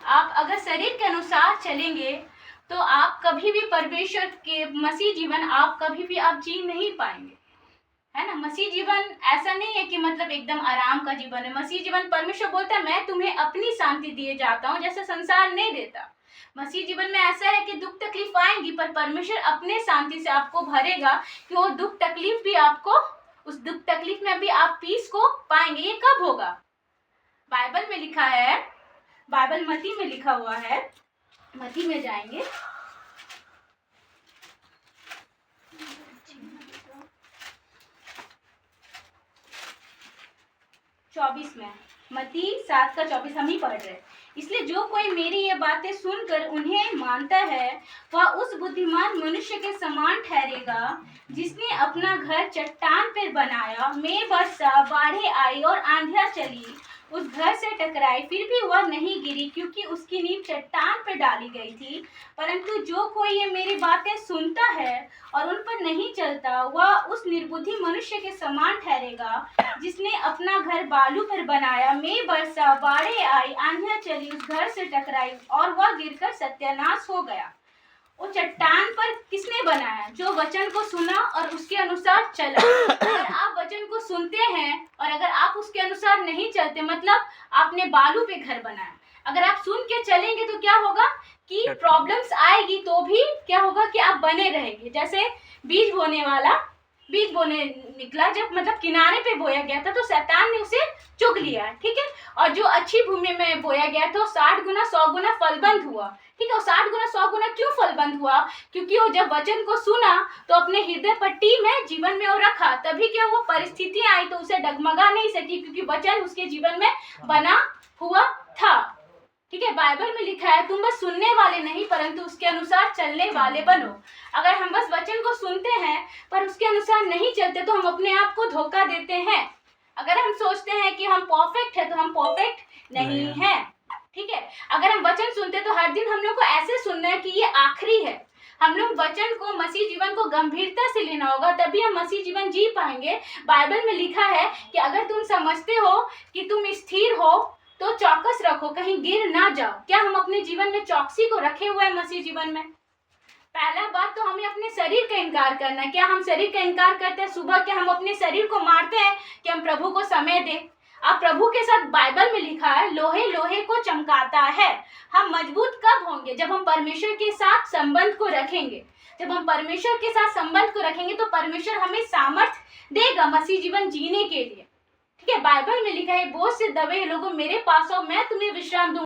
आप अगर शरीर के अनुसार चलेंगे तो आप कभी भी परमेश्वर के मसीह जीवन आप कभी भी आप जी नहीं पाएंगे, है ना। मसीह जीवन ऐसा नहीं है कि मतलब एकदम आराम का जीवन है। मसीह जीवन परमेश्वर बोलता है मैं तुम्हें अपनी शांति दिए जाता हूँ, जैसे संसार नहीं देता। मसीह जीवन में ऐसा है कि दुख तकलीफ आएंगी पर परमेश्वर अपने शांति से आपको भरेगा कि वो दुख तकलीफ भी आपको, उस दुख तकलीफ में भी आप पीस को पाएंगे। ये कब होगा? बाइबल में लिखा है, बाइबल मत्ती में लिखा हुआ है, मत्ती में जाएंगे 24 में, मत्ती 7 का 24 हम ही पढ़ रहे हैं। इसलिए जो कोई मेरी ये बातें सुनकर उन्हें मानता है वह उस बुद्धिमान मनुष्य के समान ठहरेगा जिसने अपना घर चट्टान पर बनाया। में वर्षा बाढ़ें आई और आंधियां चली, उस घर से टकराई, फिर भी वह नहीं गिरी क्योंकि उसकी नींव चट्टान पर डाली गई थी। परंतु जो कोई ये मेरी बातें सुनता है और उन पर नहीं चलता वह उस निर्बुद्धि मनुष्य के समान ठहरेगा जिसने अपना घर बालू पर बनाया। में वर्षा बाढ़ें आई, आंधियां चली, उस घर से टकराई और वह गिरकर सत्यानाश हो गया। वो चट्टान पर किसने बनाया? जो वचन को सुना और उसके अनुसार चला। अगर आप वचन को सुनते हैं और अगर आप उसके अनुसार नहीं चलते, मतलब आपने बालू पे घर बनाया, अगर आप सुन के चलेंगे तो क्या होगा कि प्रॉब्लम्स आएगी तो भी क्या होगा कि आप बने रहेंगे। जैसे बीज बोने निकला, जब मतलब किनारे पे बोया गया था तो शैतान ने उसे चुग लिया, ठीक है। और जो अच्छी भूमि में बोया गया था 60 गुना 100 गुना फलबंद हुआ, ठीक है। 60 गुना 100 गुना क्यों फलबंद हुआ? क्योंकि वो जब वचन को सुना तो अपने हृदय पट्टी में जीवन में वो रखा, तभी क्या वो परिस्थितियां आई तो उसे डगमगा नहीं सकी क्योंकि वचन उसके जीवन में बना हुआ था, ठीक है। बाइबल में लिखा है तुम बस सुनने वाले नहीं परंतु उसके अनुसार चलने वाले बनो। अगर हम बस वचन को सुनते हैं पर उसके अनुसार नहीं चलते तो हम अपने आप को धोखा देते हैं। अगर हम सोचते हैं कि हम परफेक्ट है तो हम परफेक्ट नहीं है, ठीक है। अगर हम वचन सुनते तो हर दिन हम लोग को ऐसे सुनना है कि ये आखिरी है। हम लोग वचन को, मसीह जीवन को गंभीरता से लेना होगा, तभी हम मसीह जीवन जी पाएंगे। बाइबल में लिखा है कि अगर तुम समझते हो कि तुम स्थिर हो तो चौकस रखो, कहीं गिर ना जाओ। क्या हम अपने जीवन में चौकसी को रखे हुए हैं मसीह जीवन में? पहला बात तो हमें अपने शरीर का इनकार करना है। क्या हम शरीर का इनकार करते हैं? सुबह क्या हम अपने शरीर को मारते हैं कि हम प्रभु को समय दें? अब प्रभु के साथ बाइबल में लिखा है लोहे लोहे को चमकाता है। हम मजबूत कब होंगे? जब हम परमेश्वर के साथ संबंध को रखेंगे। जब हम परमेश्वर के साथ संबंध को रखेंगे तो परमेश्वर हमें सामर्थ्य देगा मसीह जीवन जीने के लिए, ठीक है। बाइबल में लिखा है बोझ से दबे लोगों मेरे पास आओ, मैं तुम्हें विश्राम दूंगा।